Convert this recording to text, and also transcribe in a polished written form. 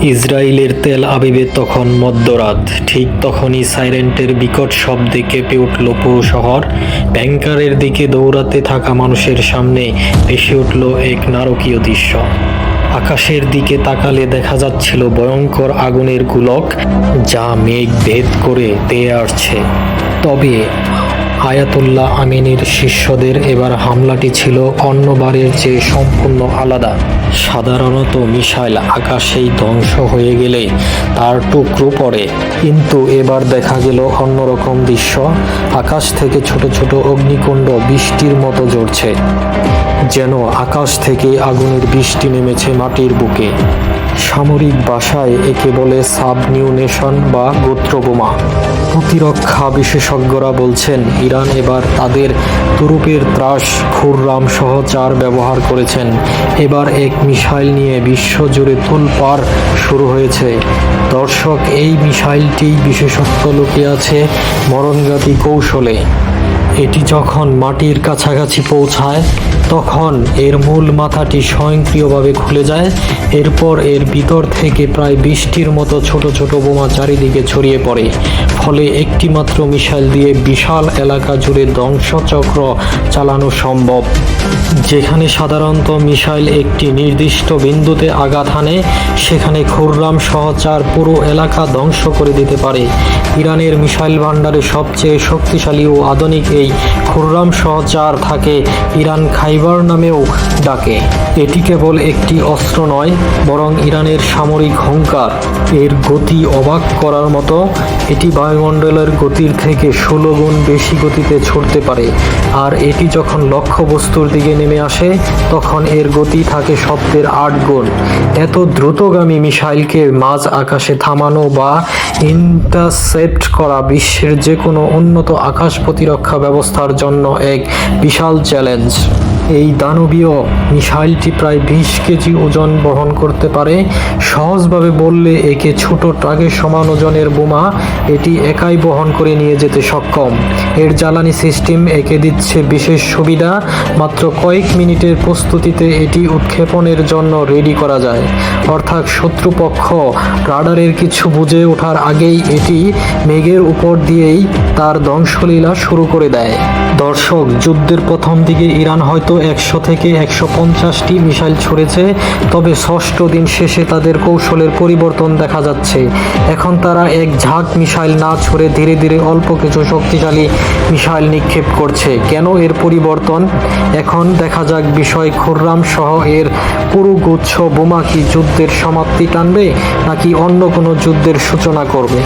ইসরায়েলের তেল আবিবে তখন মধ্যরাত। ঠিক তখনই সাইরেন্টের বিকট শব্দে কেঁপে উঠল পুরো শহর। ব্যাংকারের দিকে দৌড়াতে থাকা মানুষের সামনে ভেসে উঠল এক নারকীয় দৃশ্য। আকাশের দিকে তাকালে দেখা যাচ্ছিল ভয়ঙ্কর আগুনের গোলক, যা মেঘ ভেদ করে ধেয়ে আসছে। তবে আয়াতুল্লাহ আমিনের শিষ্যদের এবার হামলাটি ছিল অন্যবারের চেয়ে সম্পূর্ণ আলাদা। সাধারণত মিসাইল আকাশেই ধ্বংস হয়ে গেলে তার টুকরো পড়ে, কিন্তু এবার দেখা গেল অন্যরকম দৃশ্য। আকাশ থেকে ছোট ছোট অগ্নিকুণ্ড বৃষ্টির মতো ঝরছে, যেন আকাশ থেকে আগুনের বৃষ্টি নেমেছে মাটির বুকে। সামরিক ভাষায় একে বলে সাবনিউনেশন বা গোত্র বোমা। প্রতিরক্ষা বিশেষজ্ঞরা বলছেন, ইরান এবার তাদের তুরুপের ত্রাস খুররাম সহ 4 ব্যবহার করেছেন। এবার এক মিসাইল নিয়ে বিশ্বজুড়ে তোলপাড় শুরু হয়েছে। দর্শক, এই মিসাইলটি বিশেষত্ব লুকিয়ে আছে মরণঘাতী কৌশলে। এটি যখন মাটির কাছাকাছি পৌঁছায়, তখন এর মূল মাথাটি স্বয়ংক্রিয়ভাবে খুলে যায়। এরপর এর ভিতর থেকে প্রায় 20টির মতো ছোট ছোট বোমা চারিদিকে ছড়িয়ে পড়ে। ফলে একটি মাত্র মিসাইল দিয়ে বিশাল এলাকা জুড়ে ধ্বংসচক্র চালানো সম্ভব। যেখানে সাধারণত মিসাইল একটি নির্দিষ্ট বিন্দুতে আঘাত হানে, সেখানে খুররাম সহ 4 পুরো এলাকা ধ্বংস করে দিতে পারে। ইরানের মিসাইল ভান্ডারে সবচেয়ে শক্তিশালী ও আধুনিক এই খুররাম সহ 4 থাকে ইরান খাইবার নামেও ডাকে। এটি কেবল একটি অস্ত্র নয়, বরং ইরানের সামরিক হুঙ্কার। এর গতি অবাক করার মতো। এটি বায়ুমণ্ডলের গতির থেকে 16 গুণ বেশি গতিতে ছুটতে পারে। আর এটি যখন লক্ষ্যবস্তুর দিকে নেমে আসে, তখন এর গতি থাকে শব্দের 8 গুণ। এত দ্রুতগামী মিসাইলকে মাঝ আকাশে থামানো বা ইন্টারসেপ্ট করা বিশ্বের যে কোনো উন্নত আকাশ প্রতিরক্ষা ব্যবস্থার জন্য এক বিশাল চ্যালেঞ্জ। এই দানবীয় মিসাইলটি প্রায় 20 কেজি ওজন বহন করতে পারে। সহজভাবে বললে, একে ছোট ট্রাকের সমান ওজনের বোমা এটি একাই বহন করে নিয়ে যেতে সক্ষম। এর জ্বালানি সিস্টেম একে দিচ্ছে বিশেষ সুবিধা। মাত্র কয়েক মিনিটের প্রস্তুতিতে এটি উৎক্ষেপণের জন্য রেডি করা যায়। অর্থাৎ শত্রুপক্ষ রাডারের কিছু বুঝে ওঠার আগেই এটি মেঘের উপর দিয়েই তার ধ্বংসলীলা শুরু করে দেয়। দর্শক, যুদ্ধের প্রথম দিকে ইরান হয়তো 100 থেকে 150টি মিসাইল ছুড়েছে, তবে 6ষ্ঠ দিন শেষে তাদের কৌশলের পরিবর্তন দেখা যাচ্ছে। এখন তারা এক ঝাঁক মিসাইল না ছুড়ে ধীরে ধীরে অল্প কিছু শক্তিশালী মিসাইল নিক্ষেপ করছে। কেন এর পরিবর্তন? এখন দেখা যাক বিষয়। খুররাম সহ এর পুরো গুচ্ছ বোমা কি যুদ্ধের সমাপ্তি টানবে, নাকি অন্য কোনো যুদ্ধের সূচনা করবে?